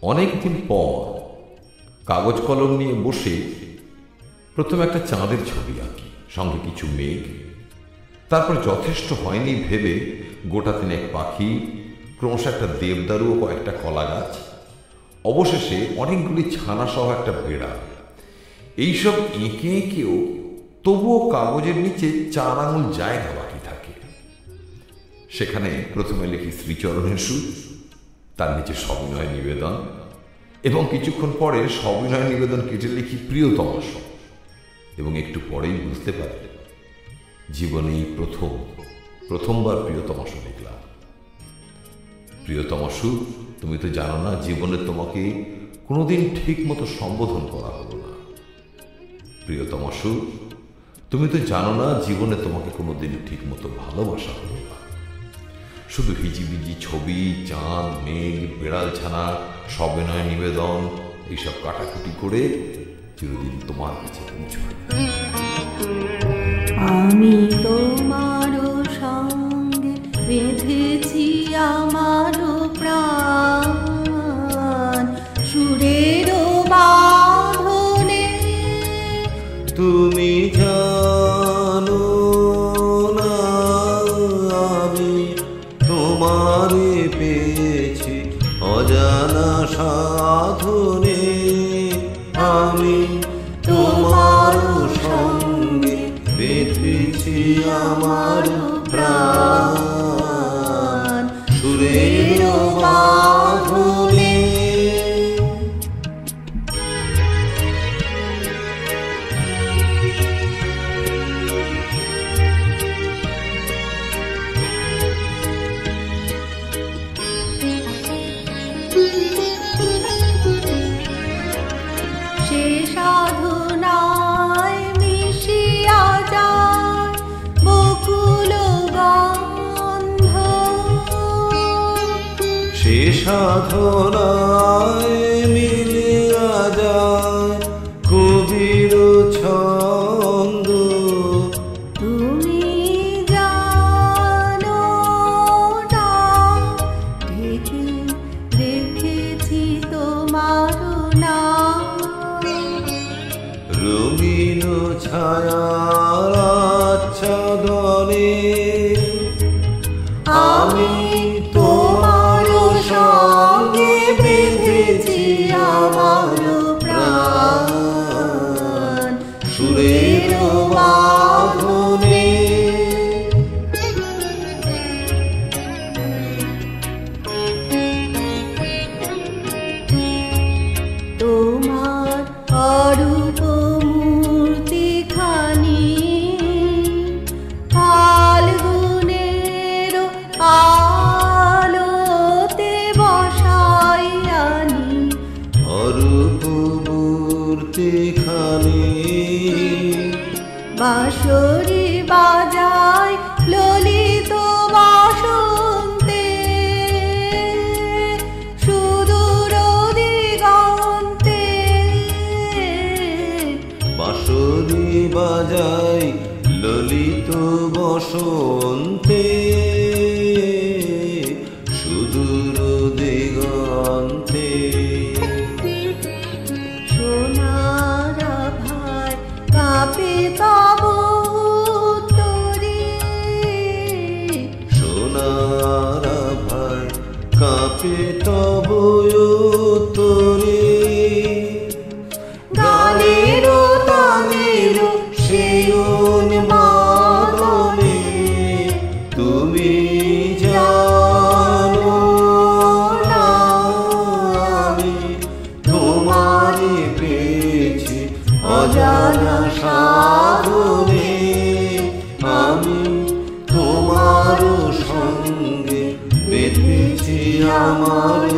অনেকদিন পর কাগজ কলম নিয়ে বসে প্রথমে একটা চাঁদের ছবি আঁকি, সঙ্গে কিছু মেঘ। তারপর যথেষ্ট হয়নি ভেবে গোটা তিনেক পাখি, ক্রমশ একটা দেবদারু ও কয়েকটা কলা গাছ, অবশেষে অনেকগুলি ছানা সহ একটা বেড়া। এইসব এঁকে এঁকেও তবুও কাগজের নিচে 4 আঙুল জায়গা বাকি থাকে। সেখানে প্রথমে লিখি শ্রীচরণের সুর, তার নিচে সবিনয় নিবেদন, এবং কিছুক্ষণ পরে সবিনয় নিবেদন কেটে লিখি প্রিয়তমস, এবং একটু পরেই বুঝতে পারি জীবনেই প্রথমবার প্রিয়তমস লিখলাম। প্রিয়তমসু, তুমি তো জানো না জীবনে তোমাকে কোনোদিন ঠিক মতো সম্বোধন করা হলো না। প্রিয়তমসু, তুমি তো জানো না জীবনে তোমাকে কোনোদিন ঠিক মতো ভালোবাসা হলো না। শুধু হিজিবিজি ছবি, চাঁদ, মেঘ, বেড়াল ছানা, সবিনয় নিবেদন এইসব কাটাকুটি করে চিরদিন তোমার কাছে পৌঁছবে। আমি তোমার সঙ্গে বেঁধেছি আমার প্রাণ, সুরের বাঁধনে। তুমি জানো না আমি তোমারে পেয়েছি অজানা সাধনে। আমি তোমার সঙ্গে বেঁধেছি আমার প্রাণ, সুরের বাঁধনে। সে সাধনায় মিশিয়া যায় বকুল গন্ধ, সে সাধনায় মিলিয়া যায় কবির ছন্দ। তুমি জানো না ঢেকে রেখেছি তোমার নাম, রঙিন ছায়ার আচ্ছাদনে। আমি তোমার সঙ্গে বেঁধেছি আমার প্রাণ, সুরের বাঁধনে। তোমার অরূপ মূর্তিখানি ফাল্গুনের আলোতে বসাই আনি, অরূপ মূর্তিখানি বাঁশরি বাজায় ললিত বসন্তে, সুদূর দিগন্তে। বাঁশরি বাজায় ললিত বসন্তে, সুদূর দিগন্তে। সোনার ভাই কাঁপে তব উত্তরে, সোনার ভাই কাঁপে তব উত্তরে। গানের তানের সেই উন্মাদনে তুমি জানো না আমি তোমারে পেয়েছি অজানা সাধনে। আমি তোমার সঙ্গে বেঁধেছি আমার